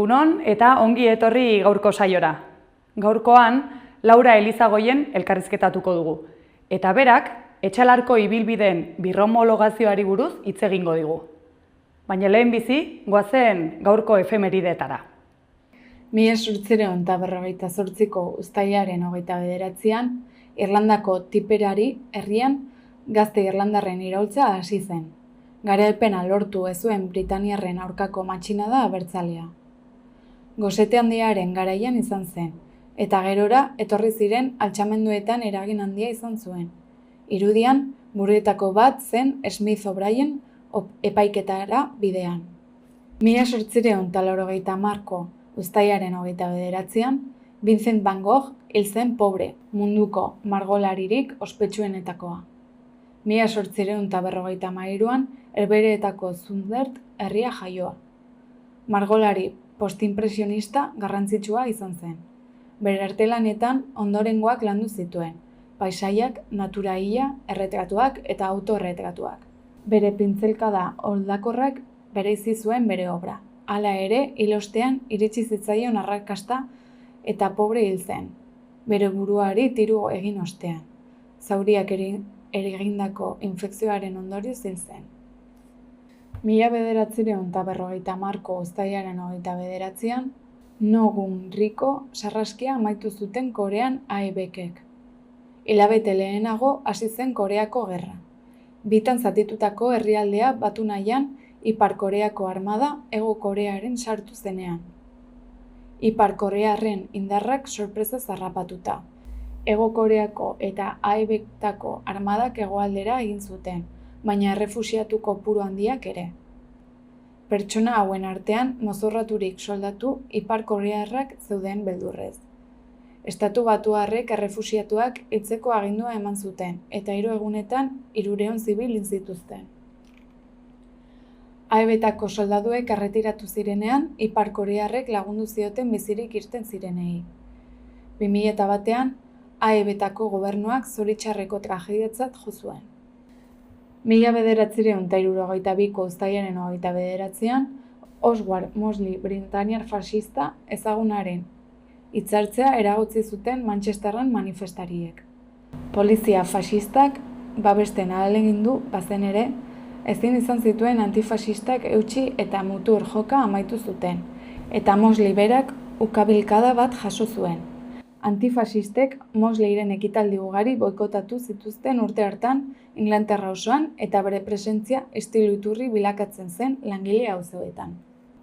Egunon eta ongi etorri gaurko saiora. Gaurkoan, Laura Elizagoien elkarrizketatuko dugu. Eta berak, etxalarko ibilbideen birhomologazioari buruz hitz egingo digu. Baina lehenbizi, goazen gaurko efemeridetara. 1858ko uztailaren 29an, Irlandako Tipperary herrian gazte irlandarren iraultza hasi zen. Garaipena lortu ez zuen Britaniarren aurkako matxinada abertzalea. Gosete handiaren garaian izan zen, eta gerora etorri ziren altxamenduetan eragin handia izan zuen. Irudian, buruetako bat zen Smith O'Brien epaiketara bidean. 1880ko uztailaren 29an, Vincent van Gogh hil zen pobre, munduko margolaririk ospetsuenetakoa. 1853an, Herbehereetako Zundert herria jaioa. Margolari postimpresionista garrantzitsua izan zen. Bere artelanetan ondorengoak landu zituen, paisaiak, natura-ia, erretratuak eta autoerretratuak. Bere pintzelkada oldakorrak bereizi zuen bere obra. Hala ere, hil ostean iritsi zitzaion arrakasta eta pobre hil zen, bere buruari tiro egin ostean. Zauriak eragindako infekzioaren ondorioz hil zen. 1950ko uztailaren 29an, Nogun Riko sarraskia amaitu zuten Korean AEBkek. Hilabete lehenago hasi zen Koreako gerra. Bitan zatitutako herrialdea batu nahian Ipar Koreako armada Hego Korearen sartu zenean. Ipar Korearren indarrak sorpresa zarrapatuta. Hego Koreako eta AEBtako armadak hegoaldera egin zuten, baina errefuxiatu kopuru handiak ere. Pertsona hauen artean mozorraturik soldatu Ipar Korearrak zeuden beldurrez. Estatu Batuarrek errefuxiatuak hiltzeko agindua eman zuten, eta 3 egunetan 300 zibil hil zituzten. AEBtako soldaduek erretiratu zirenean, Ipar Korearrek lagundu zioten bizirik irten zirenei. 2001an, AEBtako gobernuak zoritxarreko tragediatzat jo zuen. 1962ko uztailaren 29an, Oswald Mosley britaniar faxista ezagunaren hitzartzea eragotzi zuten Manchesterren manifestariek. Polizia faxistak babesten ahalegindu bazen ere, ezin izan zituen antifaxistak eutsi eta mutur joka amaitu zuten, eta Mosley berak ukabilkada bat jaso zuen. Antifaxistek Mosleyren ekitaldi ugari boikotatu zituzten urte hartan Inglaterra osoan eta bere presentzia estilo iturri bilakatzen zen langile auzoetan.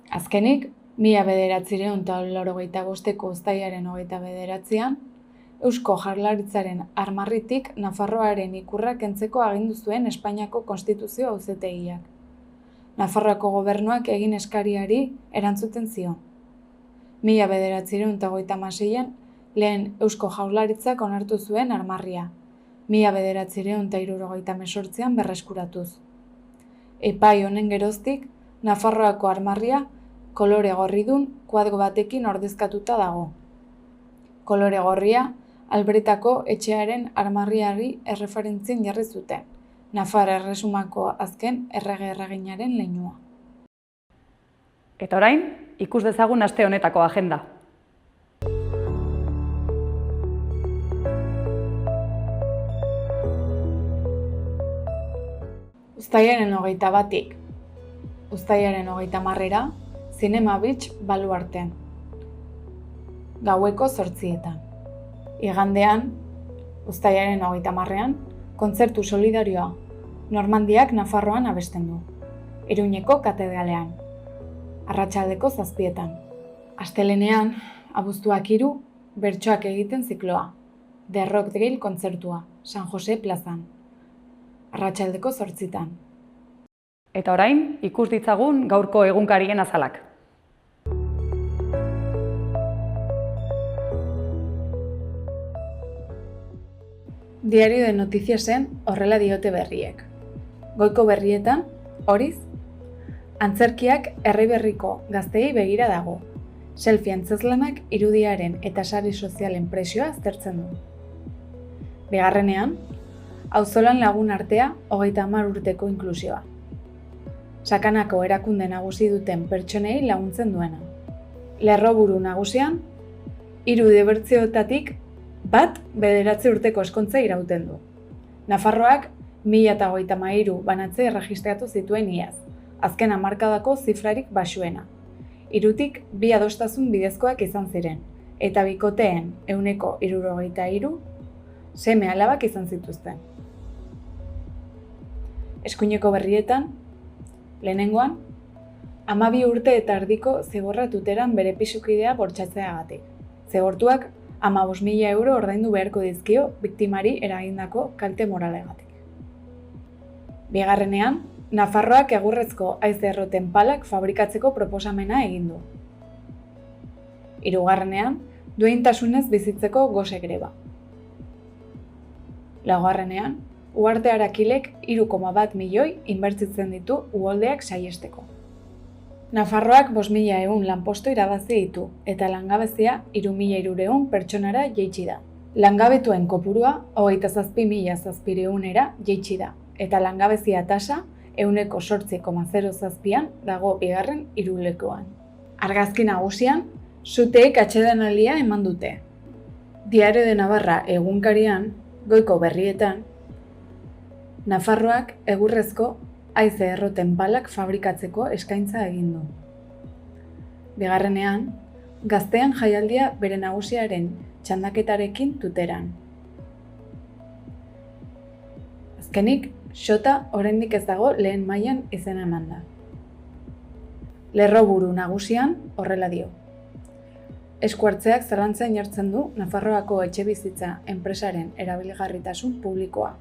Azkenik, 1985ko uztailaren 29an, Eusko Jaurlaritzaren armarritik Nafarroaren ikurra kentzeko agindu zuen Espainiako Konstituzio Auzitegiak. Nafarroako gobernuak egin eskariari erantzuten zion. 1956an, lehen Eusko Jaurlaritzak onartu zuen armarria, 1978an berreskuratuz. Epai honen geroztik, Nafarroako armarria kolore gorridun kuadro batekin ordezkatuta dago. Kolore gorria, Albretako etxearen armarriari erreferentzien jarri zuten, Nafar Erresumako azken errege-erreginaren leinua. Eta orain, ikus dezagun aste honetako agenda. Uztailaren 21tik uztailaren 30era, Cinema Beach baluartean. Gaueko 8etan. Igandean, uztailaren 30ean, kontzertu solidarioa, Normandiak Nafarroan abesten du. Iruñeko katedralean. Arratsaldeko 7etan. Astelehenean, abuztuak 3, bertsoak egiten zikloa. The Rock Drill kontzertua, San Jose plazan. Arratsaldeko 8etan. Eta orain, ikus ditzagun gaurko egunkarien azalak. Diario de Noticiasen horrela diote berriek. Goiko berrietan, horiz, antzerkiak herri-berriko gazteei begira dago. Selfie antzezlanak irudiaren eta sare sozialen presioa aztertzen du. Bigarrenean, auzolan lagun artea 30 urteko inklusioa. Sakanako erakunde nagusi duten pertsonei laguntzen duena. Lerroburu nagusian, 3 dibertsioetatik bat 9 urteko eskontza irauten du. Nafarroak 1033 banatze erregistratu zituen iaz, azken hamarkadako zifrarik baxuena. 3tik 2 adostasun bidezkoak izan ziren, eta bikoteen 73% seme alabak izan zituzten. Eskuineko berrietan, lehenengoan, 12 urte eta erdiko zigorra tuteran bere pisukidea bortxatzeagatik. Zigortuak 15.000 euro ordaindu beharko dizkio biktimari eragindako kalte moralegatik. Bigarrenean, Nafarroak egurrezko haize erroten palak fabrikatzeko proposamena egin du. Hirugarrenean, duintasunez bizitzeko gose greba. Laugarrenean, Uharte Arakilek 3,1 milioi inbertitzen ditu uholdeak saihesteko. Nafarroak 5.100 lanpostu irabazi ditu eta langabezia 3.300 pertsonara jaitsi da. Langabetuen kopurua 27.700era jaitsi da eta langabezia tasa 8,07an dago bigarren hirulekoan. Argazki nagusian, suteek atsedenaldia eman dute. Diario de Navarra egunkarian, goiko berrietan, Nafarroak egurrezko haize erroten palak fabrikatzeko eskaintza egin du. Bigarrenean, Gaztean jaialdia bere nagusiaren txandaketarekin tuteran. Azkenik, Xota oraindik ez dago lehen mailan izena emanda. Lerroburu nagusian horrela dio. Esku hartzeak zalantzan jartzen du Nafarroako etxebizitza enpresaren erabilgarritasun publikoa.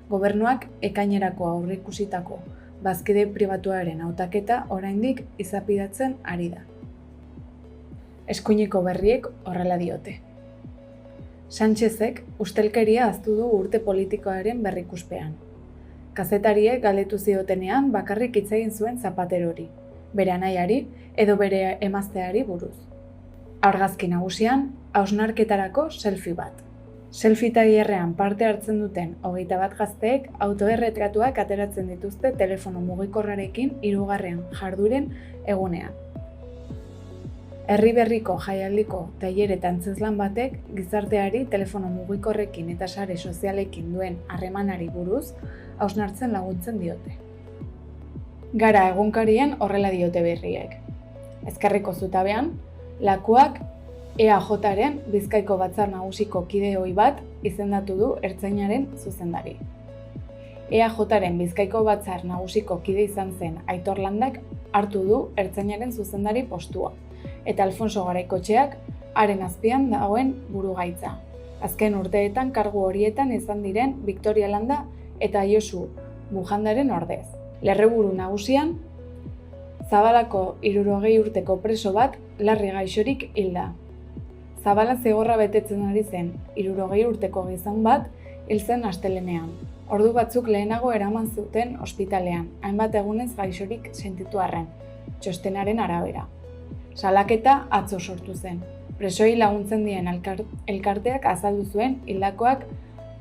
Gobernuak ekainerako aurreikusitako bazkide pribatuaren hautaketa oraindik izapidatzen ari da. Eskuineko berriek horrela diote. Sánchezek ustelkeria ahaztu du urte politikoaren berrikuspean. Kazetariek galdetu ziotenean bakarrik hitz egin zuen Zapaterori, bere anaiari edo bere emazteari buruz. Argazki nagusian, hausnarketarako selfie bat. Selfie tailerrean parte hartzen duten 21 gazteek autoerretratuak ateratzen dituzte telefono mugikorrarekin 3. jardueren egunean. Herri berriko jaialdiko tailer eta antzezlan batek gizarteari telefono mugikorrekin eta sare sozialekin duen harremanari buruz hausnartzen laguntzen diote. Gara egunkarien horrela diote berriek. Ezkerreko zutabean, Lakuak EAJaren Bizkaiko Batzar Nagusiko kide ohi bat izendatu du ertzainaren zuzendari. EAJaren Bizkaiko Batzar Nagusiko kide izan zen Aitor Landak hartu du ertzainaren zuzendari postua, eta Alfonso Garaikotxeak haren azpian dagoen burugaitza. Azken urteetan kargu horietan izan diren Victoria Landa eta Josu Bujandaren ordez. Lerroburu nagusian, Zabalako 60 urteko preso bat larri gaixorik hilda. Zabala zigorra betetzen ari zen 60 urteko gizon bat hil zen astelehenean. Ordu batzuk lehenago eraman zuten ospitalean, hainbat egunez gaixorik sentitu arren, txostenaren arabera. Salaketa atzo sortu zen. Presoei laguntzen dien elkarteak azaldu zuen hildakoak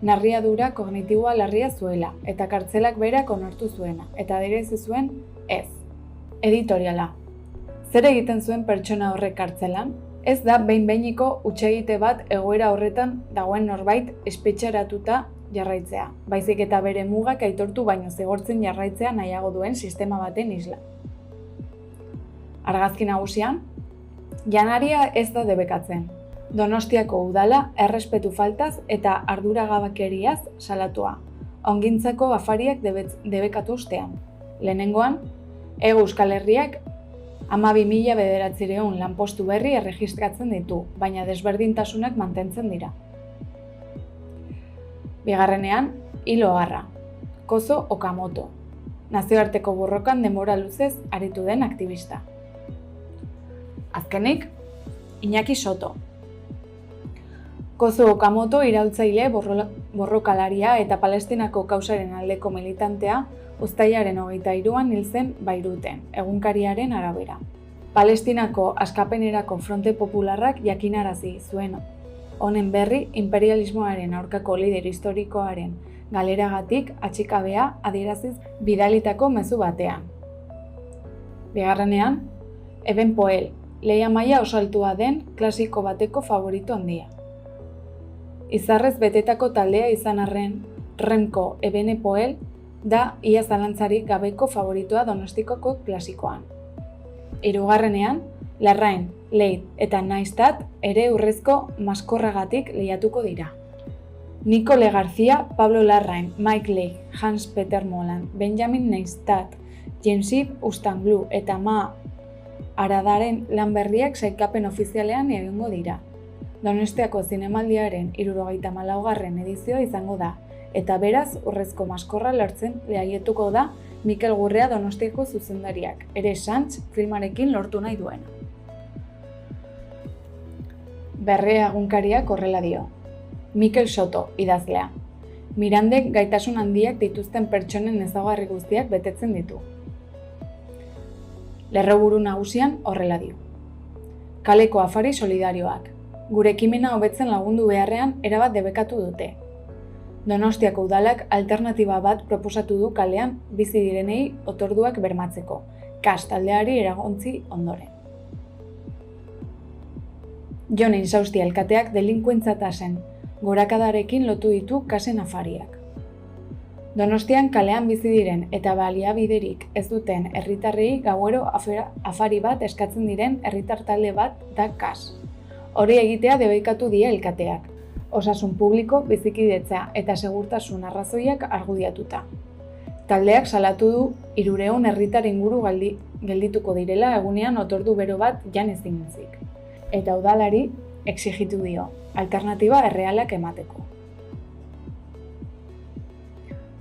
narriadura kognitiboa larria zuela eta kartzelak berak onartu zuena, eta adierazi zuen ez. Editoriala. Zer egiten zuen pertsona horrek kartzelan? Ez da behin-behiniko hutsegite bat egoera horretan dagoen norbait espetxeratuta jarraitzea, baizik eta bere mugak aitortu baino zigortzen jarraitzea nahiago duen sistema baten isla. Argazki nagusian, janaria ez da debekatzen. Donostiako udala errespetu faltaz eta arduragabekeriaz salatua, ongintzako afariak debekatu ostean. Lehenengoan, Hego Euskal Herriak 12.900 lanpostu berri erregistratzen ditu, baina desberdintasunak mantentzen dira. Bigarrenean, hilo harra. Kozo Okamoto, nazioarteko borrokan denbora luzez aritu den aktivista. Azkenik, Iñaki Soto. Kozo Okamoto iraultzaile borrokalaria eta Palestinako kausaren aldeko militantea uztailaren 23an hil zen Bairuten, egunkariaren arabera. Palestinako askapenerako Fronte Popularrak jakinarazi zuen honen berri imperialismoaren aurkako lider historikoaren galeragatik atxikabea adieraziz bidalitako mezu batean. Bigarrenean, Eben Poel, lehia maila oso altua den klasiko bateko favorito handia. Izarrez betetako taldea izan arren, Remco Evenepoel da ia zalantzarik gabeko favoritoa Donostikoko klasikoan. Hirugarrenean, Larrain, Leit eta Neistat ere urrezko maskorragatik lehiatuko dira. Nicole García, Pablo Larrain, Mike Leigh, Hans Peter Moland, Benjamin Neistat, Jensip Ustanglu eta Ma Aradaren lan berriak sailkapen ofizialean egingo dira. Donostiako zinemaldiaren 74. edizioa izango da, eta beraz urrezko maskorra lortzen lehiatuko da Mikel Gurrea Donostiako zuzendariak, ere Sanz filmarekin lortu nahi duena. Berrea egunkariak horrela dio. Mikel Soto, idazlea. Mirandek gaitasun handiak dituzten pertsonen ezaugarri guztiak betetzen ditu. Lerroburu nagusian horrela dio. Kaleko afari solidarioak. Gure ekimena hobetzen lagundu beharrean erabat debekatu dute. Donostiako udalak alternatiba bat proposatu du kalean bizi direnei otorduak bermatzeko, kas taldeari eragontzi ondoren. Jon Insausti alkateak delinkuentza tasen gorakadarekin lotu ditu kasen afariak. Donostian kalean bizi diren eta baliabiderik ez duten herritarrei gauero afari bat eskatzen diren herritar talde bat da kas. Hori egitea debekatu die alkateak. Osasun publiko, bizikidetza eta segurtasun arrazoiak argudiatuta. Taldeak salatu du 300 herritar inguru geldituko direla egunean otordu bero bat jan ezinzik. Eta udalari exigitu dio, alternatiba errealak emateko.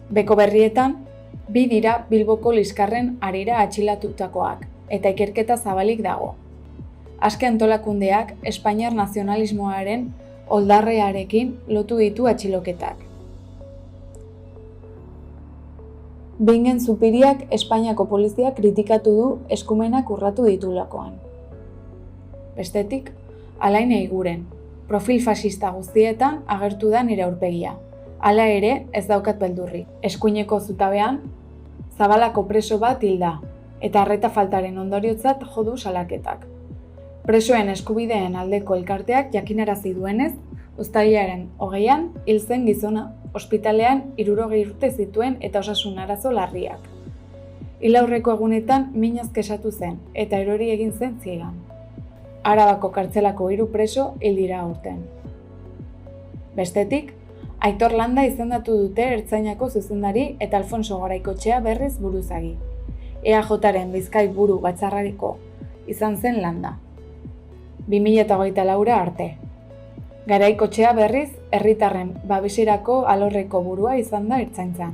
Beko berrietan, 2 dira Bilboko liskarren harira atxilatutakoak, eta ikerketa zabalik dago. Aske antolakundeak Espainiar nazionalismoaren oldarrearekin lotu ditu atxiloketak. Bingen Zupiriak Espainiako polizia kritikatu du eskumenak urratu ditulakoan. Bestetik, Alain Eiguren, profil fascista guztietan agertu da nire aurpegia. Hala ere ez daukat beldurrik. Eskuineko zutabean, Zabalako preso bat hilda, eta arreta faltaren ondoriotzat jo du salaketak. Presoen eskubideen aldeko elkarteak jakinarazi duenez, uztailaren 20an hil zen gizona ospitalean 60 urte zituen eta osasun arazo larriak. Hil aurreko egunetan minaz kexatu zen eta erori egin zen ziegan. Arabako kartzelako 3 preso hil dira aurten. Bestetik, Aitor Landa izendatu dute Ertzainako zuzendari eta Alfonso Garaikoetxea berriz buruzagi. EAJaren Bizkai buru batzarrariko izan zen Landa. 2024 arte. Garaikoetxea berriz herritarren babeserako alorreko burua izan da Ertzaintzan.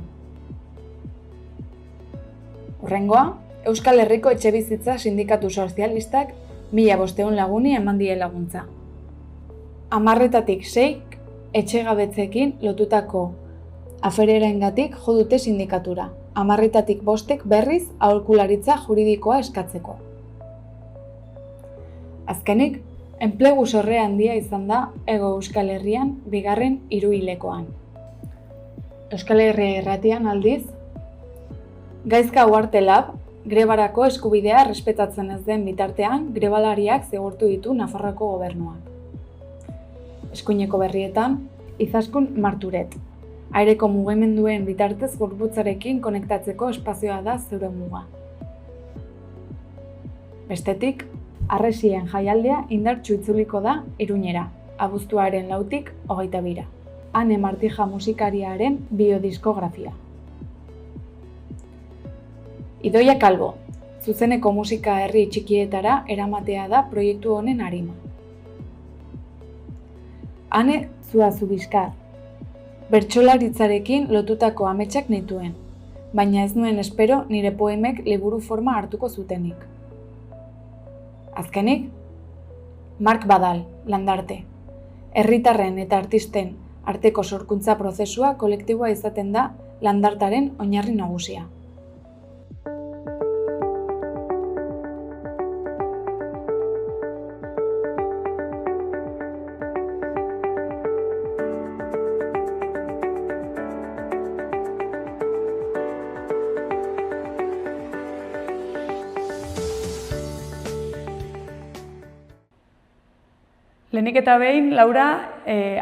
Hurrengoa, Euskal Herriko Etxebizitza Sindikatu Sozialistak 1500 laguni eman die laguntza. 10-etatik 6 etxegabetzeekin lotutako afererengatik jo dute sindikatura. 10-etatik 5 berriz aholkularitza juridikoa eskatzeko. Azkenik, enplegu sorre handia izan da Hego Euskal Herrian bigarren hiruhilekoan. Euskal Herria Irratian aldiz, Gaizka Uharte Lab grebarako eskubidea errespetatzen ez den bitartean grebalariak zigortu ditu Nafarroako gobernuak. Eskuineko berrietan, Izaskun Marturet. Aireko mugimenduen bitartez gorputzarekin konektatzeko espazioa da zeure muga. Bestetik, Harresien jaialdea indartsu itzuliko da Iruñera, abuztuaren 4tik 22. Ane Martija musikariaren biodiskografia. Idoia Kalbo, zuzeneko musika herri txikietara eramatea da proiektu honen arima. Ane Zuazubizkar, bertsolaritzarekin lotutako ametsak nituen, baina ez nuen espero nire poemek liburu forma hartuko zutenik. Azkenik, Mark Badal, Landarte. Herritarren eta artisten arteko sorkuntza prozesua kolektiboa izaten da Landartaren oinarri nagusia. Lehenik eta behin, Laura,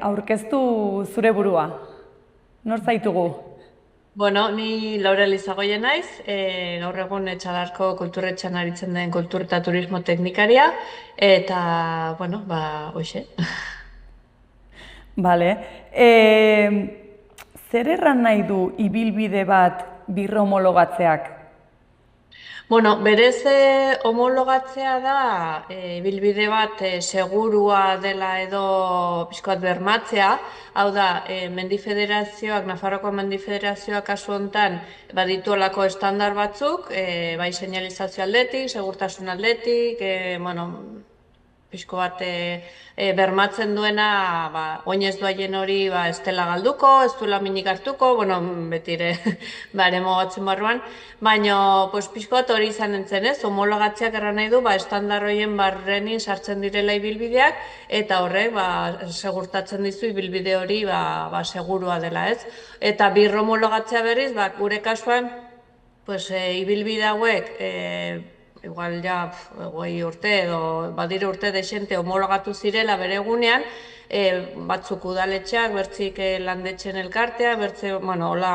aurkeztu zure burua. Nor zaitugu? Bueno, ni Laura Elizagoien naiz, gaur egun Etxalarko kulturretxean aritzen den kultur eta turismo teknikaria, eta, bueno, hoxe. Bale. Zer erran nahi du ibilbide bat birhomologatzeak? Bueno, berez homologatzea da, ibilbide bat segurua dela edo pixko bat bermatzea, hau da, Nafarroako Mendi Federazioak kasu honetan baditu olako estandar batzuk, bai señalizazio aldetik, segurtasun aldetik, pixko bat bermatzen duena, oinez duaien hori ez dela galduko, ez duela minik hartuko, betire eremo batzen barruan, baina pixko bat hori izan entzen ez, homologatzeak erran nahi du, estandar horien barrenin sartzen direla ibilbideak, eta horrek segurtatzen dizu ibilbide hori segurua dela ez. Eta birhomologatzea berriz, gure kasuan, ibilbide hauek, igual ja, 20 urte edo badire urte desente homologatu zirela bere egunean, batzuk udaletxeak, bertzik landetxen elkartea, bertze, hola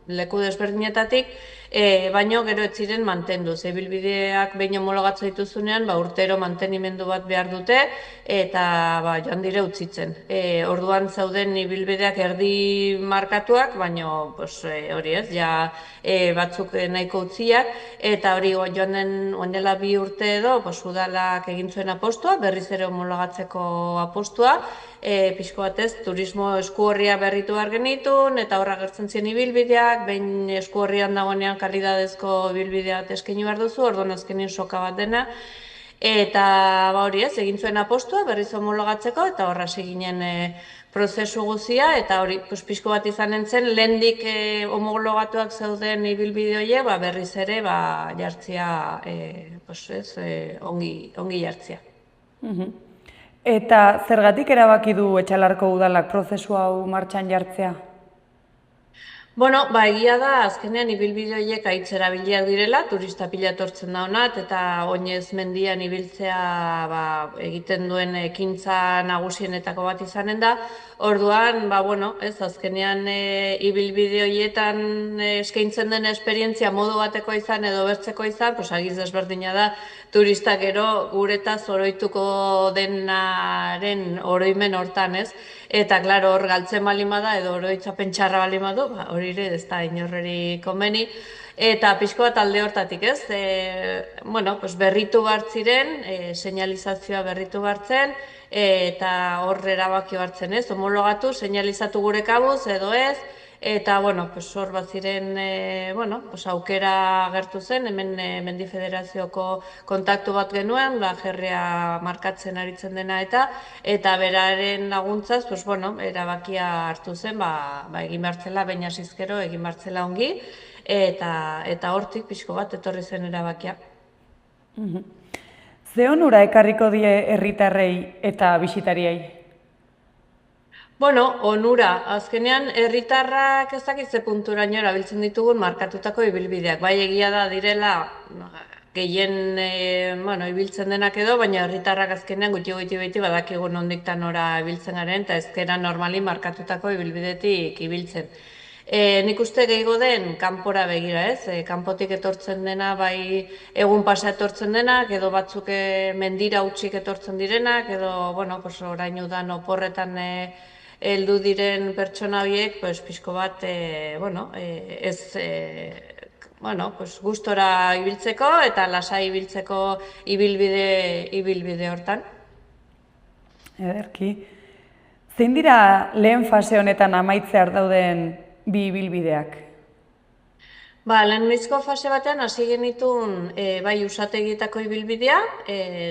leku desberdinetatik, baino gero ez ziren mantendu. Ibilbideak behin homologatu dituzunean, urtero mantenimendu bat behar dute, eta joan dire utzitzen. Orduan zauden ibilbideak erdi markatuak, baino hori ez, ja batzuk nahiko utziak, eta hori joan den dela 2 urte edo, udalak egin zuen apostua, berriz ere homologatzeko apostua, pixko batez, turismo eskuorria berritu behar genitun, eta horra gertzen ziren ibilbideak, behin eskuorrian dagoenean kalidadezko ibilbidea eskaini behar duzu, orduan azkenin soka bat dena, eta hori ez, egin zuen apostua, berriz homologatzeko, eta horra ginen prozesu guzia, eta hori pixko bat izan entzen, lehendik homologatuak zeuden ibilbide horiek, berriz ere jartzia, ongi jartzia. Eta zergatik erabaki du Etxalarko udalak prozesu hau martxan jartzea? Bueno, egia da, azkenean ibilbide horiek aitz erabiliak direla, turista pila etortzen da honat, eta oinez mendian ibiltzea egiten duen ekintza nagusienetako bat izanen da. Orduan, azkenean ibilbide horietan eskaintzen den esperientzia modu bateko izan edo bertzeko izan, agiz desberdina da, turista gero guretaz oroituko denaren oroimen hortan, ez? Eta, klaro, hor galtzen bali bada edo oroitzapen txarra bali badu, hori ere ez da inorreri konbeni. Eta pixko bat alde hortatik, ez? Berritu bartziren, señalizazioa berritu bartzen, eta hor erabaki bartzen, ez? Homologatu, señalizatu gure kabuz edo ez, eta, hor bat ziren, aukera agertu zen, hemen Mendi Federazioko kontaktu bat genuen, jerria markatzen aritzen dena eta beraren laguntzaz, erabakia hartu zen, egin behartzela, baina zizkero, egin behartzela ongi, eta hortik pixko bat etorri zen erabakia. Ze onura ekarriko die herritarrei eta bisitariei? Onura, azkenean herritarrak ez dakit ze punturaino erabiltzen ditugun markatutako ibilbideak. Bai egia da direla gehien ibiltzen denak edo, baina herritarrak azkenean gutxi beti badakigu nondik ta nora ibiltzen garen, eta ezkera normali markatutako ibilbidetik ibiltzen. Nik uste gehiago den kanpora begira, ez? Kanpotik etortzen dena, bai egun pasa etortzen denak, edo batzuk mendira utzik etortzen direnak, edo orain udan oporretan heldu diren pertsona horiek, pixko bat, gustora ibiltzeko eta lasai ibiltzeko ibilbide hortan. Ederki. Zein dira lehen fase honetan amaitzear dauden bi ibilbideak? Lehenbizko fase batean hasi genitun bai usategietako ibilbidea,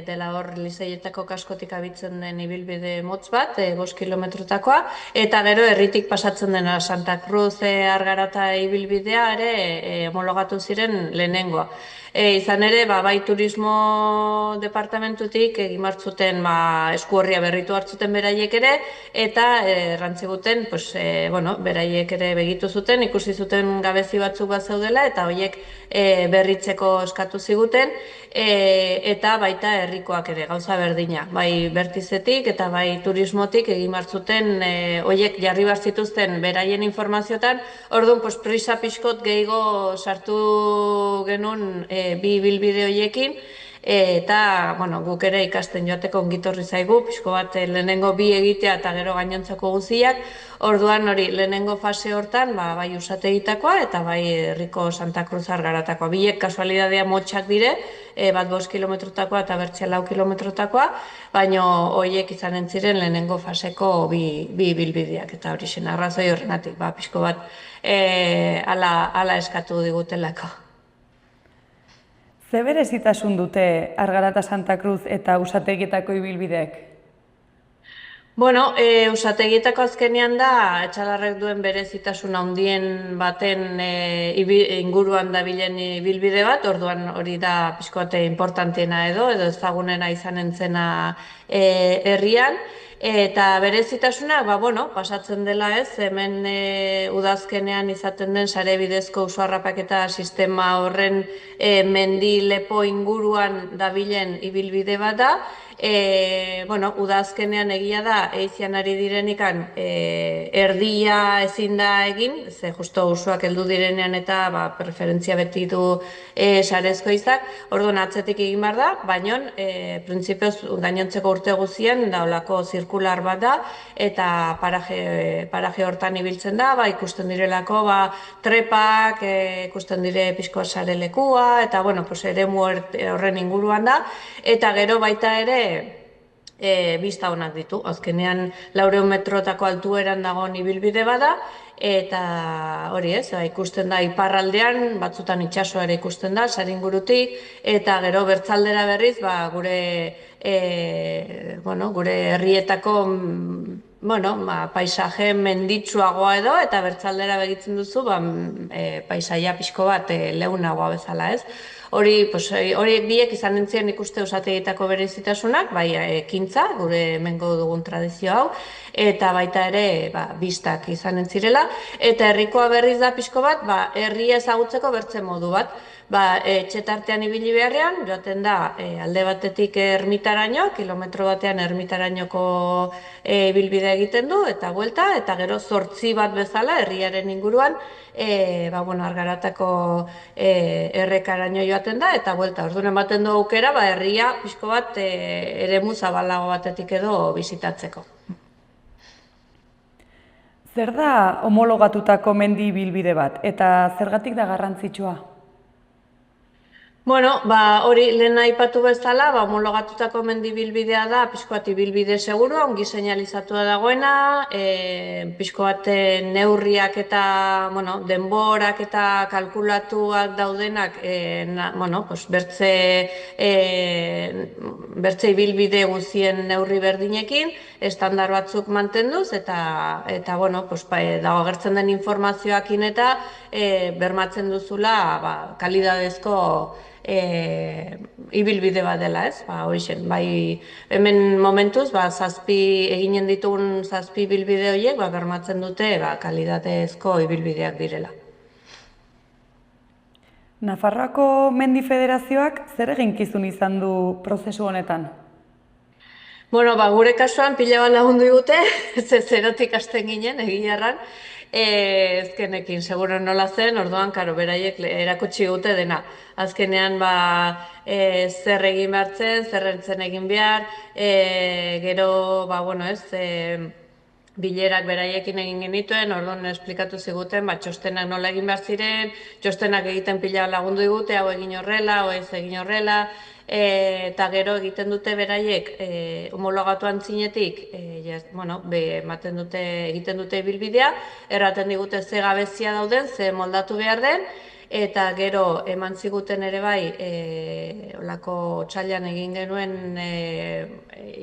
dela hor Lizeietako kaskotik abitzen den ibilbide motz bat, 5 kilometrotakoa, eta gero herritik pasatzen dena Santa Cruz Argarata ibilbidea ere homologatu ziren lehenengoa. Izan ere, bai turismo departamentutik egin martzuten eskuorria berritu hartzuten beraiek ere, eta errantziguten, beraiek ere begitu zuten, ikusi zuten gabezi batzuk bat zeudela, eta horiek berritzeko eskatu ziguten, eta baita herrikoak ere, gauza berdina, bai bertizetik eta bai turismotik egin bartzuten horiek jarri barzituzten beraien informazioetan, orduan prisa pixkot gehiago sartu genuen bi bilbide horiekin, eta guk ere ikasten joateko ongitorri zaigu, pixko bat lehenengo bi egitea eta gero gainontzeko guztiak, orduan hori lehenengo fase hortan bai usategitakoa eta bai herriko Santa Cruz Argaratakoa. Biek kasualidadea motxak dire, bat 5 kilometrotakoa eta bertzea 4 kilometrotakoa, baina horiek izanen ziren lehenengo faseko bi bilbideak, eta hori zen arrazoi horrenatik, pixko bat ala eskatu digutelako. Ze berezitasun dute Argarata Santa Cruz eta usategietako ibilbideek? Usategietako azkenean da, Etxalarrek duen berezitasun handien baten inguruan dabilen ibilbide bat, orduan hori da pixko bate importantiena edo ezagunena izanen zena herrian. Eta berezitasunak, pasatzen dela ez, hemen udazkenean izaten den sare bidezko usuarrapaketa sistema horren mendi lepo inguruan dabilen ibilbide bat da. Udazkenean egia da, eizian ari direnikan erdia ezin da egin, ze justo usuak heldu direnean eta preferentzia beti du sarezko izak, orduan atzetik egin behar da, baina printzipioz gainontzeko urte guzien daulako zirkular bat da, eta paraje hortan ibiltzen da, ikusten direlako trepak, ikusten dire pixko sarelekua, eta eremu horren inguruan da, eta gero baita ere bista honak ditu. Azkenean 400 metrotako altueran dagoen ibilbide bada, eta hori ez, ikusten da iparraldean, batzutan itsasoa ere ikusten da, saringurutik, eta gero bertzaldera berriz, gure herrietako paisaje menditsuagoa edo, eta bertzaldera begitzen duzu, paisaia pixko bat leunagoa bezala ez. Horiek biek izan nintzen ikuste usategitako berezitasunak, bai ekintza, gure hemengo dugun tradizio hau, eta baita ere bistak izan nintzirela, eta herrikoa berriz da pixko bat, herria ezagutzeko bertze modu bat. Etxetartean ibili beharrean, joaten da alde batetik ermitaraino, kilometro batean ermitarainoko bilbidea egiten du, eta buelta, eta gero 8 bat bezala herriaren inguruan, Argaratako errekaraino joaten da, eta buelta, orduan ematen du aukera, herria pixko bat eremu zabalago batetik edo bizitatzeko. Zer da homologatutako mendi bilbide bat, eta zergatik da garrantzitsua? Hori lehen aipatu bezala, homologatutako mendi bilbidea da, pixko bat ibilbide segurua, ongi seinalizatua dagoena, pixko bat neurriak eta denborak eta kalkulatuak daudenak bertze ibilbide guzien neurri berdinekin, estandar batzuk mantenduz, eta dago agertzen den informazioakin eta bermatzen duzula kalidadezko ibilbide bat dela, ez? Hemen momentuz, eginen ditugun 7 ibilbide horiek, bermatzen dute kalidadezko ibilbideak direla. Nafarroako Mendi Federazioak zer eginkizun izan du prozesu honetan? Gure kasuan pila bat lagundu digute, zerotik hasten ginen, egiarran, ezkenekin, seguro nola zen, orduan, beraiek erakutsi dute dena. Azkenean, zer egin behar zen, zer entzen egin behar, gero, bilerak beraiekin egin genituen, orduan esplikatu ziguten, txostenak nola egin behar ziren, txostenak egiten pila lagundu digute, hau egin horrela, hau ez egin horrela, eta gero egiten dute beraiek homologatuan zinetik, egiten dute ibilbidea, erraten digute ze gabezia dauden, ze moldatu behar den, eta gero eman ziguten ere bai, olako otsailean egin genuen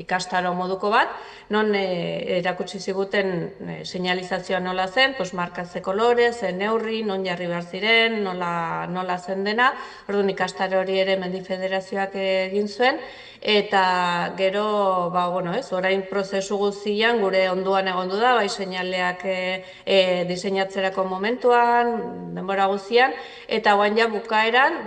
ikastaro moduko bat, non erakutsi ziguten seinalizazioa nola zen, marka ze kolore, ze neurri, non jarri behar ziren, nola zen dena, orduan ikastaro hori ere Mendi Federazioak egin zuen, eta gero, orain prozesu guztian gure onduan egondu da, seinaleak diseinatzerako momentuan, denbora guztian, eta guain ja bukaeran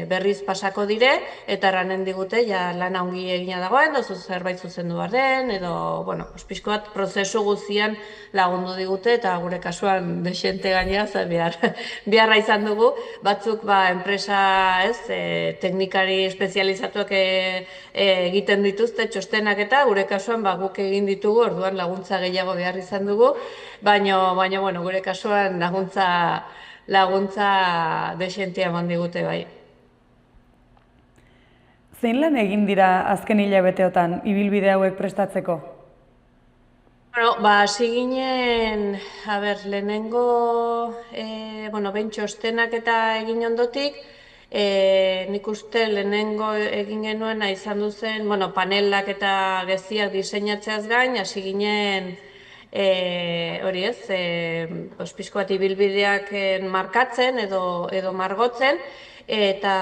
berriz pasako dire, eta erranen digute ja lan ongi egina dagoen, dozu zerbait zuzendu behar den, edo, bueno, pixko bat prozesu guztian lagundu digute, eta gure kasuan desente gainera, beharra izan dugu, batzuk enpresa teknikari espezializatuak egiten dituzte txostenak eta gure kasuan guk egin ditugu, orduan laguntza gehiago behar izan dugu, baina bueno, gure kasuan laguntza desentia eman digute bai. Zein lan egin dira azken hilabeteotan ibilbide hauek prestatzeko? Bueno, hasi ginen, lehenengo, behin txostenak eta egin ondotik, nik uste lehenengo egin genuena izan duzen, panelak eta geziak diseinatzeaz gain, hasi ginen, hori ez, pixko bat ibilbideak markatzen edo margotzen, eta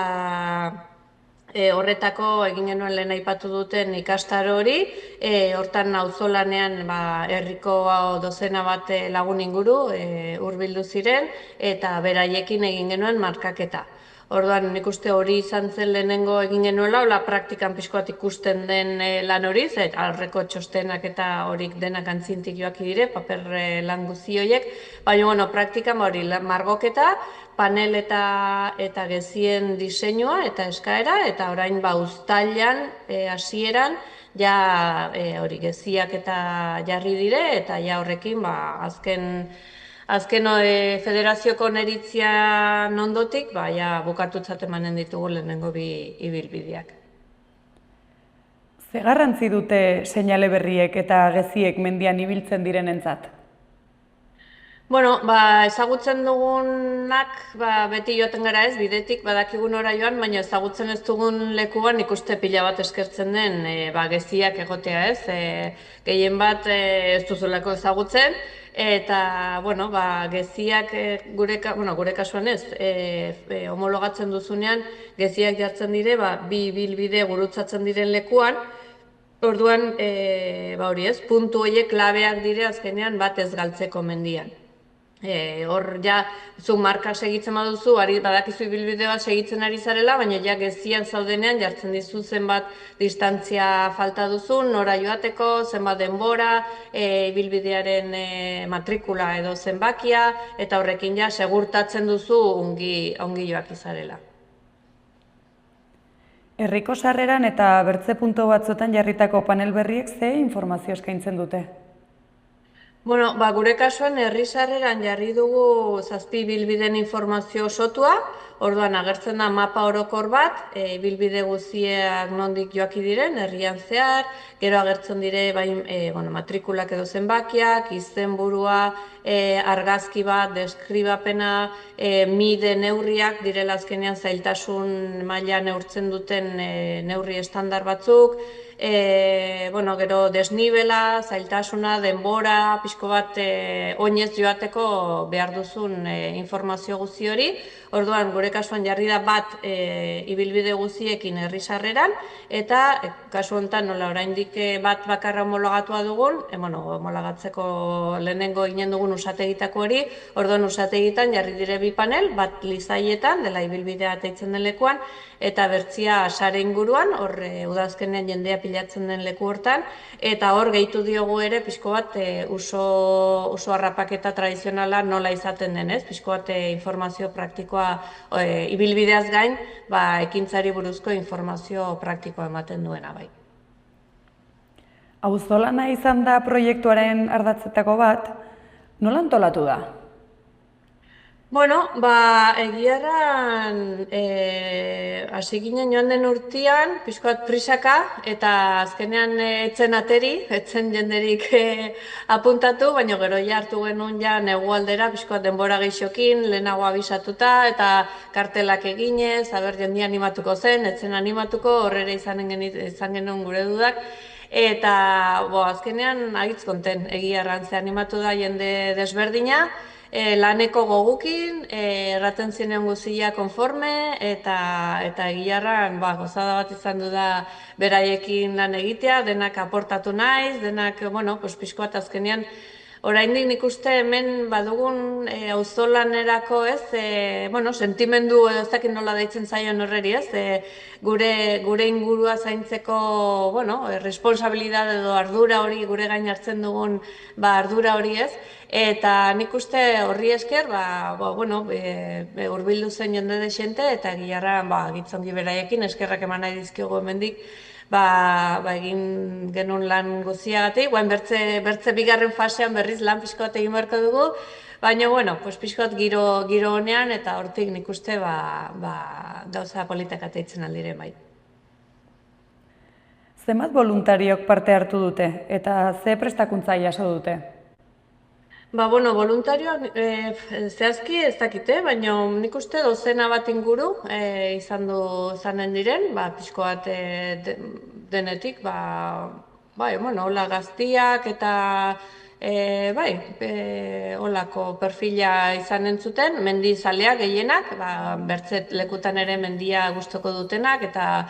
horretako egin genuen lehen aipatu duten ikastaro hori, hortan auzolanean herriko dozena bat lagun inguru hurbildu ziren eta beraiekin egin genuen markaketa. Orduan, nik uste hori izan zen lehenengo egin genuela, hola praktikan pixko bat ikusten den lan hori, aurreko txostenak eta horik denak antzintik joak dire, paper lan guzti horiek, baina praktikan hori margoketa, panel eta gezien diseinua eta eskaera, eta orain uztailean hasieran ja hori geziak eta jarri dire, eta ja horrekin azken federazioko neritzia nondotik, ja bukatutzat emanen ditugu lehenengo bi ibilbideak. Ze garrantzi dute seinale berriek eta geziek mendian ibiltzen direnentzat? Bueno, ezagutzen dugunak beti joaten gara ez, bidetik badakigun ora joan, baina ezagutzen ez dugun lekuan ikuste pila bat eskertzen den geziak egotea ez. Gehien bat ez duzulako ezagutzen, eta geziak gure kasuan ez, homologatzen duzunean geziak jartzen dire, bi bilbide gurutzatzen diren lekuan, orduan hori ez, puntu horiek klabeak dire azkenean bat ez galtzeko mendian. Hor ja, zu marka segitzen baduzu, badakizu ibilbide bat segitzen ari zarela, baina ja gezian zaudenean jartzen dizu zenbat distantzia falta duzun, nora joateko, zenbat denbora, ibilbidearen matrikula edo zenbakia, eta horrekin ja segurtatzen duzu ongi joak izarela. Herriko sarreran eta bertze puntu batzuetan jarritako panel berriek ze informazio eskaintzen dute? Bueno, gure kasuan herri sarreran jarri dugu 7 ibilbideen informazio osotua, orduan agertzen da mapa orokor bat, ibilbide guztiak nondik joaki diren, herrian zehar, gero agertzen dire matrikulak edo zenbakiak, izenburua, argazki bat, deskribapena, mide neurriak direla azkenean zailtasun maila neurtzen duten neurri estandar batzuk, gero desnibela, zailtasuna, denbora, pixko bat oinez joateko behar duzun informazio guzti hori. Orduan, gure kasuan jarri da bat ibilbide guztiekin herri sarreran, eta kasu honetan nola oraindik bat bakarra homologatua dugun, homologatzeko lehenengo ginen dugun usategitako hori, orduan usategitan jarri dire bi panel, bat lizaietan, dela ibilbidea teitzen den lekuan, eta bertzia sare inguruan, hor udazkenean jendea pilatzen den leku hortan, eta hor gehitu diogu ere pixko bat oso harrapaketa tradizionala nola izaten den, ez? Pixko bat informazio praktikoa ibilbideaz gain, ekintzari buruzko informazio praktikoa ematen duena bai. Auzolana izan da proiektuaren ardatzetako bat, nola antolatu da? Bueno, egiarran hasi ginen joan den urtean, pixko bat prisaka, eta azkenean etzen ateri, etzen jenderik apuntatu, baina gero ja hartu genuen ja negualdera, pixko bat denbora gehixokin, lehenago abisatuta, eta kartelak eginez, jendea animatuko zen, etzen animatuko, horrela izan genuen gure dudak, eta azkenean agitz konten, egiarran ze animatu da jende desberdina, laneko gogukin, erraten ziren guztia konforme, eta egiarran gozada bat izan du da beraiekin lan egitea, denak aportatu naiz, denak, pixko bat azkenean, oraindik nik uste hemen badugun auzolanerako, sentimendu edo ez dakit nola deitzen zaion horreri, gure ingurua zaintzeko, responsabilidade edo ardura hori, gure gain hartzen dugun ardura hori, eta nik uste horri esker, hurbildu zen jende desente, eta gilarra gitzongi beraiekin eskerrak eman nahi dizkiogu hemendik, egin genuen lan guztiagatik, bertze bigarren fasean berriz lan pixko bat egin beharko dugu, baina, pixko bat giro honean, eta hortik nik uste gauza politak ateitzen aldiren bai. Zenbat voluntariok parte hartu dute eta ze prestakuntza jaso dute? Voluntarioak zehazki ez dakite, baina nik uste dozena bat inguru izanen diren, pixko bat denetik, hola gaztiak eta holako perfila izanen zuten, mendizaleak gehienak, bertze lekutan ere mendia gustoko dutenak, eta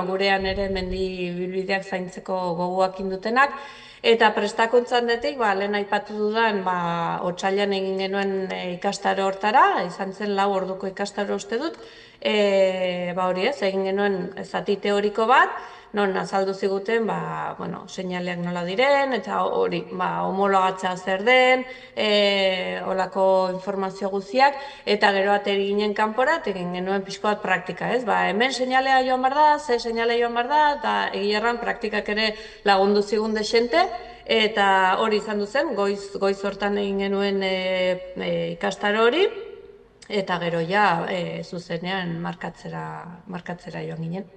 gurean ere mendi bilbideak zaintzeko gogoak indutenak, eta prestakuntzandetik, lehen aipatu dudan, otsailean egin genuen ikastaro hortara, izan zen 4 orduko ikastaro uste dut, egin genuen zati teoriko bat, non azaldu ziguten, seinaleak nola diren, eta hori, homologatzea zer den, holako informazio guztiak, eta gero ateri ginen kanpora, egin genuen pixko bat praktika, hemen seinalea joan behar da, ze seinale joan behar da, eta egiarran praktikak ere lagundu zigun desente, eta hori izan duzen, goiz hortan egin genuen ikastaro hori, eta gero zuzenean markatzera joan ginen.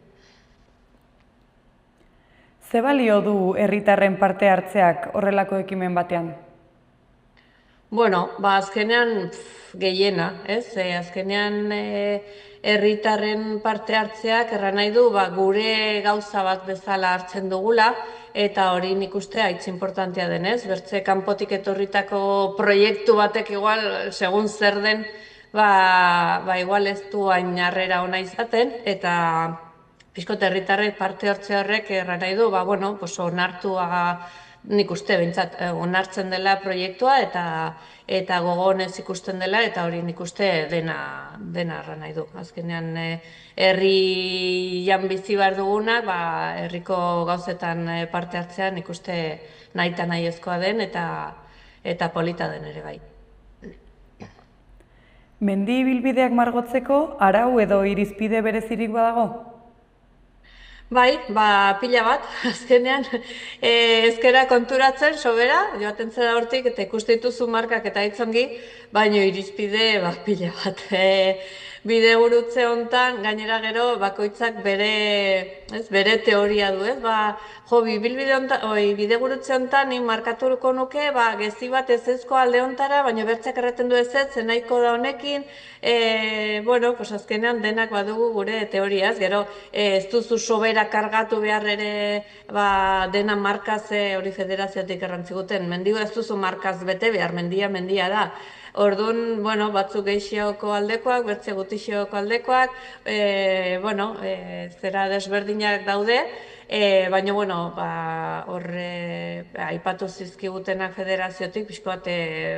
Ze balio du herritarren parte hartzeak horrelako ekimen batean? Azkenean gehiena, azkenean herritarren parte hartzeak erran nahi du gure gauza bat bezala hartzen dugula, eta hori nik uste haitz importantea denez, bertze kanpotik etorritako proiektu batek igual, segun zer den, igual ez du hain harrera ona izaten, eta pixkot herritarrek parte hartze horrek erran nahi du, onartua nik uste behintzat onartzen dela proiektua eta gogonez ikusten dela, eta hori nik uste dena erran nahi du. Azkenean herrian bizi behar dugunak, herriko gauzetan parte hartzea nik uste nahi eta nahi ezkoa den eta polita den ere bai. Mendi ibilbideak margotzeko arau edo irizpide berezirik badago? Bai, pila bat, azkenean ezkera konturatzen, sobera, joaten zera hortik eta ikuste dituzu markak eta hitzongi, baina irizpide pila bat. Bidegurutze hontan, gainera gero, bakoitzak bere teoria du, bidegurutze hontan, nik markatuko nuke, gezi bat ezezko alde hontara, baina bertzak erraten du zen nahiko da honekin, azkenean denak badugu gure teoriaz, gero ez duzu sobera kargatu behar ere dena markaz hori federaziotik errantziguten, mendigo ez duzu markaz bete behar, mendia da. Orduan, batzuk gehiago aldekoak, bertze gutixeoko aldekoak, zera desberdinak daude, baina, horre aipatu zizkigutenak federaziotik, pixko bat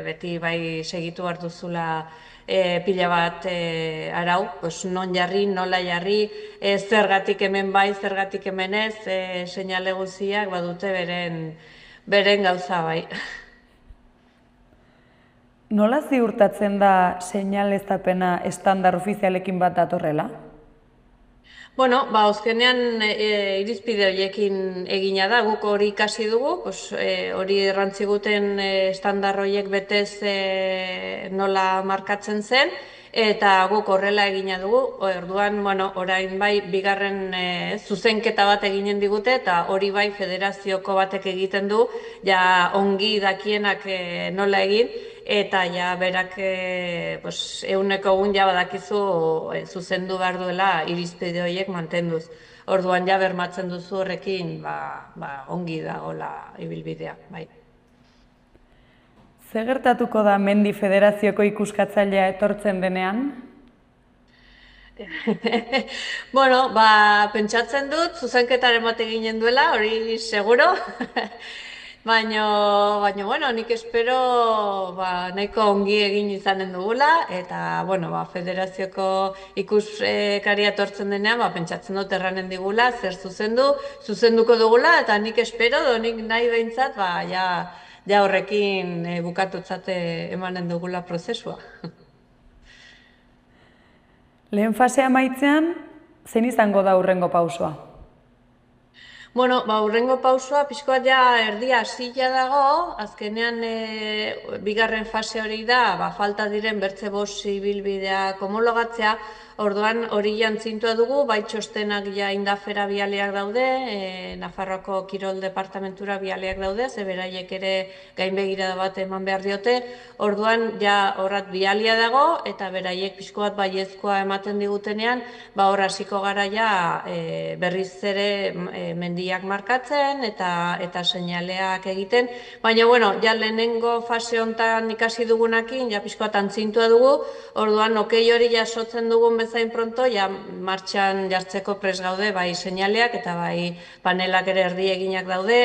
beti bai segitu behar duzula pila bat arau, non jarri, nola jarri, zergatik hemen bai, zergatik hemen ez, seinale guztiak badute beren gauza bai. Nola ziurtatzen da seinaleztapena estandar ofizialekin bat datorrela? Azkenean irizpide horiekin egina da, guk hori ikasi dugu, hori errantziguten estandar horiek betez nola markatzen zen, eta guk horrela egina dugu, orduan, orain bai, bigarren zuzenketa bat eginen digute, eta hori bai federazioko batek egiten du, ja ongi dakienak nola egin, eta ja berak eguneko egun ja badakizu zuzendu behar duela irizpide horiek mantenduz. Orduan ja bermatzen duzu horrekin ongi dagoela ibilbidea, bai. Ze gertatuko da Mendi Federazioko ikuskatzailea etortzen denean? Pentsatzen dut, zuzenketaren bat eginen duela, hori seguro. Baina, bueno, nik espero nahiko ongi egin izanen dugula, eta, bueno, federazioko ikuskaria etortzen denean, pentsatzen dut erranen digula, zer zuzenduko dugula, eta nik espero, nik nahi behintzat, ja horrekin bukatutzate emanen dugula prozesua. Lehen fasea amaitzean, zein izango da hurrengo pausua? Bueno, hurrengo pausua pixko bat ja erdia hasila dago, azkenean bigarren fase hori da, falta diren bertze bost ibilbideak homologatzea, orduan hori jantzintua dugu, bai txostenak ja Indafera bialeak daude, Nafarroako Kirol Departamentura bialeak daude, ze beraiek ere gainbegirada bat eman behar diote, orduan ja horrat bialia dago, eta beraiek pixko bat baiezkoa ematen digutenean, hor hasiko gara ja berriz ere mendiak markatzen eta seinaleak egiten, baina, bueno, ja lehenengo fase honetan ikasi dugunakin, ja pixko bat antzintua dugu, orduan okei hori jasotzen dugun bezain pronto, ja martxan jartzeko pres gaude, bai seinaleak eta bai panelak ere erdi eginak daude,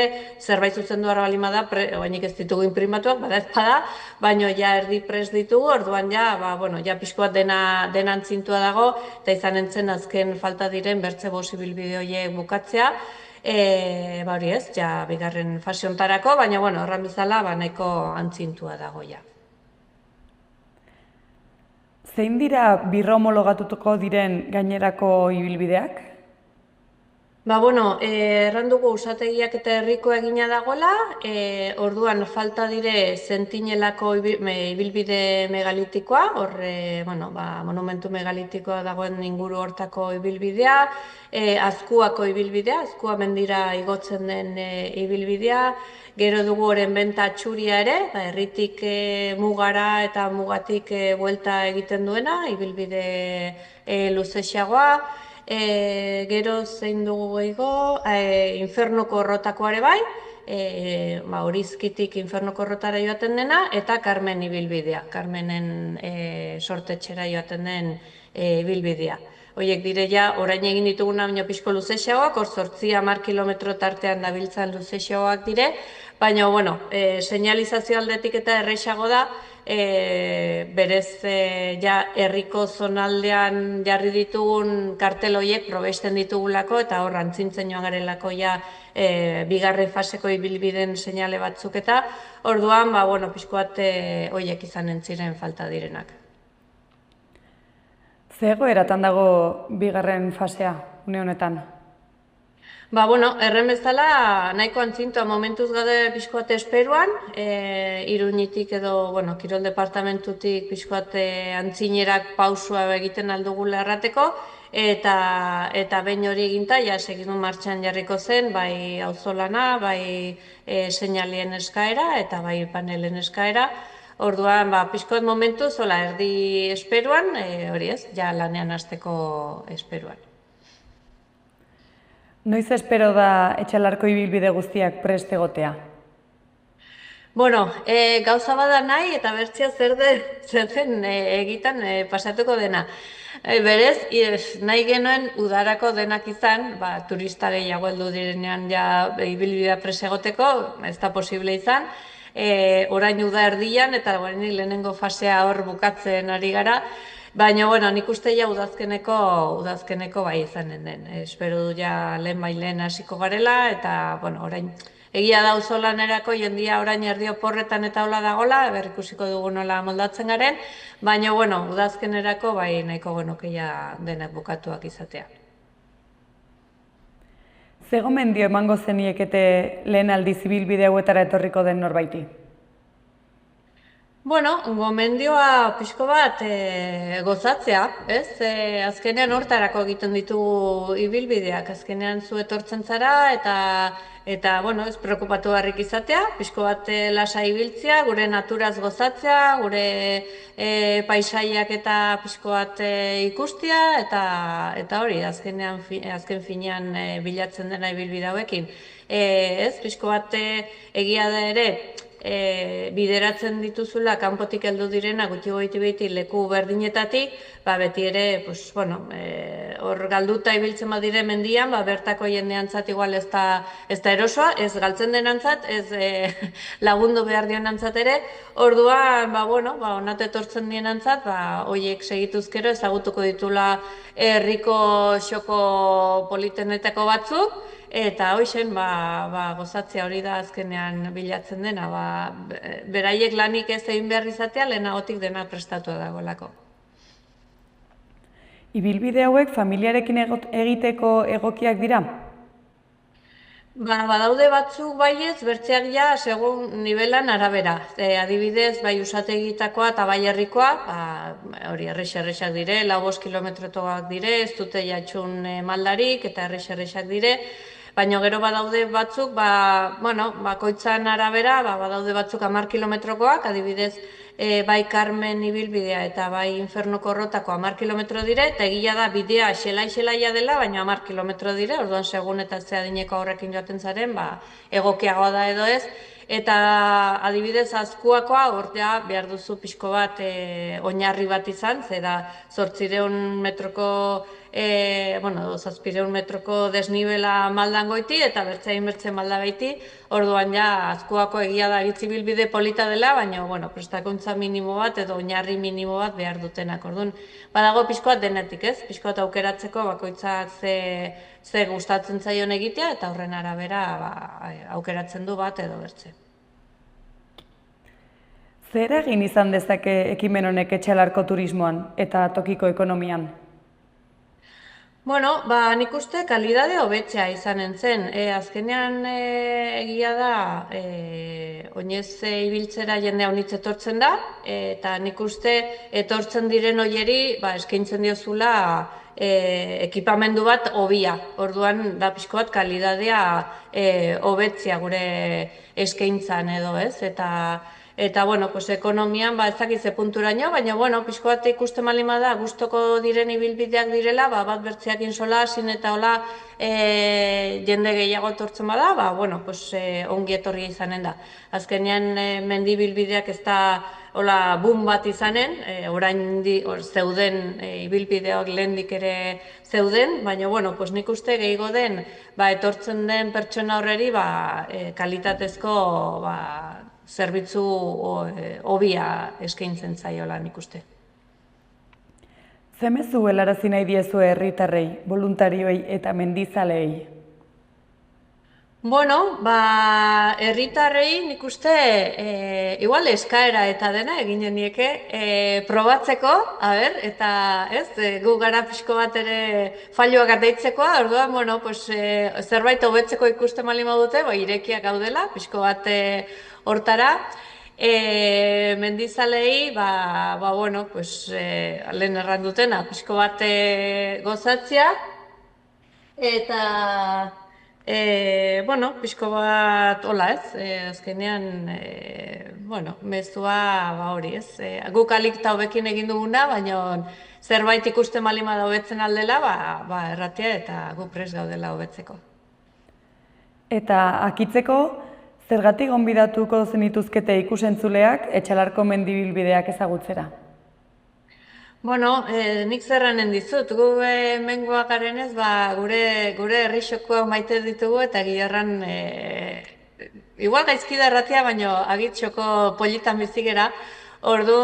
zerbait zuzendu behar baldin bada, oainik ez ditugu inprimatuak, bada ez bada, baina ja erdi pres ditugu, orduan ja, ja pixko bat dena antzintua dago, eta izan entzen azken falta diren bertze bost ibilbide horiek bukatzea, hori ez, ja bigarren fase hontarako, baina, bueno, horren bezala, nahiko antzintua dago ja. Zein dira birra homologatuko diren gainerako ibilbideak? Bueno, erran dugu usategiak eta herriko egina dagoela, orduan falta dire Sentinelako ibilbide megalitikoa, horre, monumentu megalitikoa dagoen inguru hortako ibilbidea, Azkuako ibilbidea, Azkua mendira igotzen den ibilbidea, gero dugu oren benta txuria ere, herritik mugara eta mugatik buelta egiten duena, ibilbide luzexagoa, gero zein dugu gehiago, Infernoko Rotakoare bai, Orizkitik Infernoko Rotara joaten dena, eta Carmen ibilbidea, Carmenen sortetxera joaten den ibilbidea. Horiek dire ja, orain egin dituguna baino pixko luzexagoak, hor 8-10 kilometro tartean dabiltzan luzexagoak dire, baina, bueno, seinalizazio aldetik eta erreixago da, berez ja herriko zonaldean jarri ditugun kartel horiek probesten ditugulako, eta hor antzintzen joan garelako ja bigarren faseko ibilbiden seinale batzuk eta, orduan, pixko bat horiek izan entziren falta direnak. Ze egoeratan dago bigarren fasea, une honetan? Erren bezala, nahiko antzintua momentuz gaude pixko bat esperuan, Iruñitik edo, Kirol Departamentutik pixko bat antzinerak pausua egiten aldugula errateko, eta behin hori eginta, ja segidu martxan jarriko zen, bai auzolana, bai seinalien eskaera, eta bai panelen eskaera. Orduan, pixko bat momentu, zola erdi esperuan, hori ez, ja lanean hasteko esperuan. Noiz espero da Etxalarko ibilbide guztiak prest egotea? Gauza bada nahi eta bertzia zer den egitan pasatuko dena. Berez, nahi genuen udarako denak izan, turista gehiago heldu direnean ja ibilbidea prest egoteko, ez da posible izan, orain uda erdian eta lehenengo fasea hor bukatzen ari gara, baina, nik uste ja udazkeneko bai izanen den. Espero du ja lehen hasiko garela, eta, orain, egia da auzolanerako jendia orain erdi oporretan eta hola dagola, berrikusiko dugu nola moldatzen garen, baina, udazkenerako bai nahiko genuke ja denak bukatuak izatea. Ze gomendio emango zeniekete lehen aldiz ibilbide hauetara etorriko den norbaiti? Gomendioa pixko bat gozatzea, ez? Azkenean hortarako egiten ditugu ibilbideak, azkenean zu etortzen zara eta ez preokupatu beharrik izatea, pixko bat lasa ibiltzea, gure naturaz gozatzea, gure paisaiak eta pixko bat ikustea, eta hori, azken finean bilatzen dena ibilbide hauekin. Ez, pixko bat egia da ere, bideratzen dituzula kanpotik heldu direna gutxi goiti leku berdinetatik, beti ere hor galduta ibiltzen badire mendian, bertako jendeantzat igual ez da erosoa, ez galtzen denantzat, ez lagundu behar dionantzat ere. Orduan, onat etortzen dienantzat, horiek segituzkero ezagutuko ditula herriko xoko politenetako batzuk, eta hoixen, gozatzea hori da azkenean bilatzen dena, beraiek lanik ez egin behar izatea, lehenagotik dena prestatua dagoelako. Ibilbide hauek familiarekin egiteko egokiak dira? Badaude batzuk baiez, bertzeak ja, segun nivelan arabera. Adibidez, bai usategitakoa eta bai herrikoa, hori errex-errexak dire, 4-5 kilometrotoak dire, ez dute jatxun maldarik eta errex-errexak dire. Baina gero badaude batzuk, bakoitzan arabera, badaude batzuk 10 kilometrokoak, adibidez, bai Carmen ibilbidea eta bai Infernoko Rotako 10 kilometro dire, eta egia da bidea xelai-xelaia dela, baina 10 kilometro dire, orduan segun eta ze adineko horrekin joaten zaren, egokiagoa da edo ez. Eta adibidez Azkuakoa ordea behar duzu pixko bat oinarri bat izan, zera 800 metroko, 700 metroko desnibela maldan goiti eta bertzein malda baiti, orduan ja Azkuako egia da iritzibilbide polita dela, baina prestakuntza minimo bat edo oinarri minimo bat behar dutenak. Orduan, badago pixko bat denetik, ez? Pixko bat aukeratzeko bakoitzak ze gustatzen zaion egitea eta horren arabera aukeratzen du bat edo bertze. Zer egin izan dezake ekimen honek Etxalarko turismoan eta tokiko ekonomian? Nik uste kalidade hobetzea izanen zen. Azkenean egia da, oinez ibiltzera jende haunitz etortzen da, eta nik uste etortzen diren hoieri eskaintzen diozula ekipamendu bat hobia. Orduan da pixko bat kalidadea hobetzea gure eskaintzan edo, ez? Eta, ekonomian, ez dakiz ze punturaino, baina, pixko bat ikusten malima da, gustoko diren ibilbideak direla, bat bertzeakin sola, zin eta hola jende gehiago etortzen bada, ongi etorri izanen da. Azkenean, mendi ibilbideak ez da hola boom bat izanen, orain zeuden ibilbideak lehendik ere zeuden, baina, nik uste gehiago den, etortzen den pertsona horreri, kalitatezko, zerbitzu hobia eskaintzen zaiola nik uste. Ze mezu helarazi nahi diezu herritarrei, boluntarioei eta mendizaleei? Herritarrei nik uste igual eskaera eta dena egin nieke probatzeko, eta gu gara pixko bat ere falloak ateitzeko, orduan, zerbait hobetzeko ikusten malima dute, irekiak gaudela, pixko bat hortara. Mendizalei, lehen erran dutena, pixko bat gozatzea, eta pixko bat hola ez, azkenean, mezua hori ez. Guk alik eta hobekin egin duguna, baina zerbait ikusten malima da hobetzen aldela, erratea eta gu prest gaudela hobetzeko. Eta akitzeko, zergatik gonbidatuko zenituzkete ikusentzuleak Etxalarko mendibilbideak ezagutzera? Nik zerranen dizut, gu mengoak garenez, gure herrixokoak maite ditugu eta gilarran, igual gaizkida erratia, baina agitxoko politan bizigera, ordu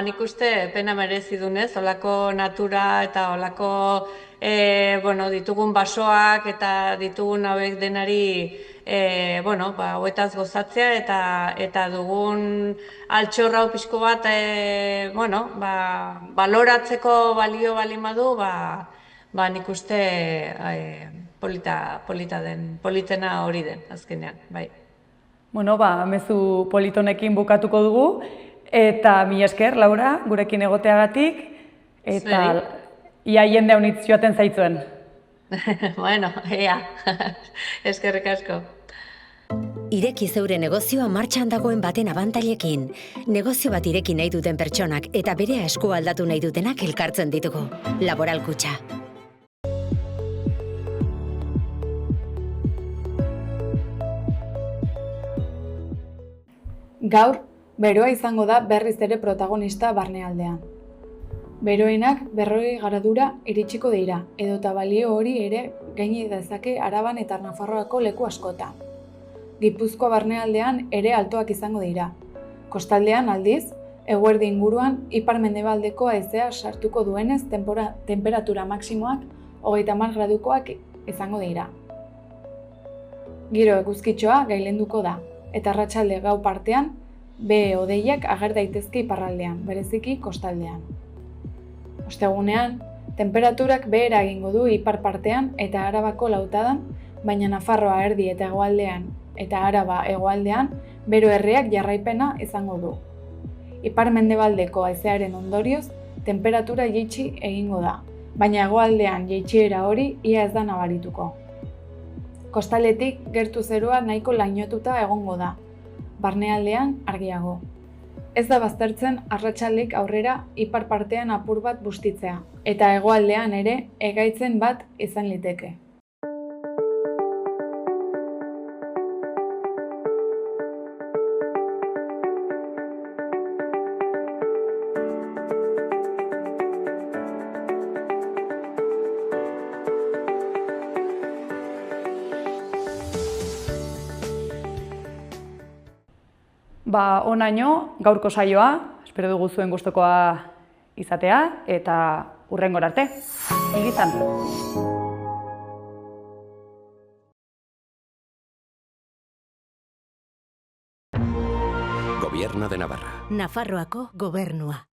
nik uste pena merezi dunez, olako natura eta olako ditugun basoak eta ditugun hauek denari hauetaz gozatzea eta dugun altxorra pixko bat baloratzeko balio balimadu, nik uste politena hori den, azkenean, bai. Mezu politonekin bukatuko dugu, eta mila esker, Laura, gurekin egoteagatik, eta ia jende haunitz joaten zaitzuen. Ea, eskerrik asko. Ireki zeure negozioa martxan dagoen baten abantailekin. Negozio bat ireki nahi duten pertsonak eta bere esku aldatu nahi dutenak elkartzen ditugu. Laboral Kutxa. Gaur, beroa izango da berriz ere protagonista barnealdean. Beroenak 40 gradura iritsiko dira, edota balio hori ere gaini dezake Araban eta Nafarroako leku askotan. Gipuzkoa barnealdean ere altoak izango dira. Kostaldean aldiz, eguerdi inguruan ipar-mendebaldeko haizea sartuko duenez temperatura maksimoak 30 gradukoak izango dira. Giro eguzkitxoa gailenduko da, eta arratsalde gau partean behe-hodeiak ager daitezke iparraldean, bereziki kostaldean. Ostegunean, temperaturak behera egingo du ipar partean eta Arabako lautadan, baina Nafarroa erdi eta hegoaldean eta Araba hegoaldean bero erreak jarraipena izango du. Ipar-mendebaldeko haizearen ondorioz, temperatura jaitsi egingo da, baina hegoaldean jaitsiera hori ia ez da nabarituko. Kostaletik gertu zerua nahiko lainotuta egongo da, barnealdean argiago. Ez da baztertzen arratsaldetik aurrera ipar partean apur bat bustitzea, eta hegoaldean ere egaitzen bat izan liteke. Onaino gaurko saioa, espero dugu zuen gustukoa izatea eta hurrengora arte. Ongi izan. Gobierno de Navarra. Nafarroako gobernua.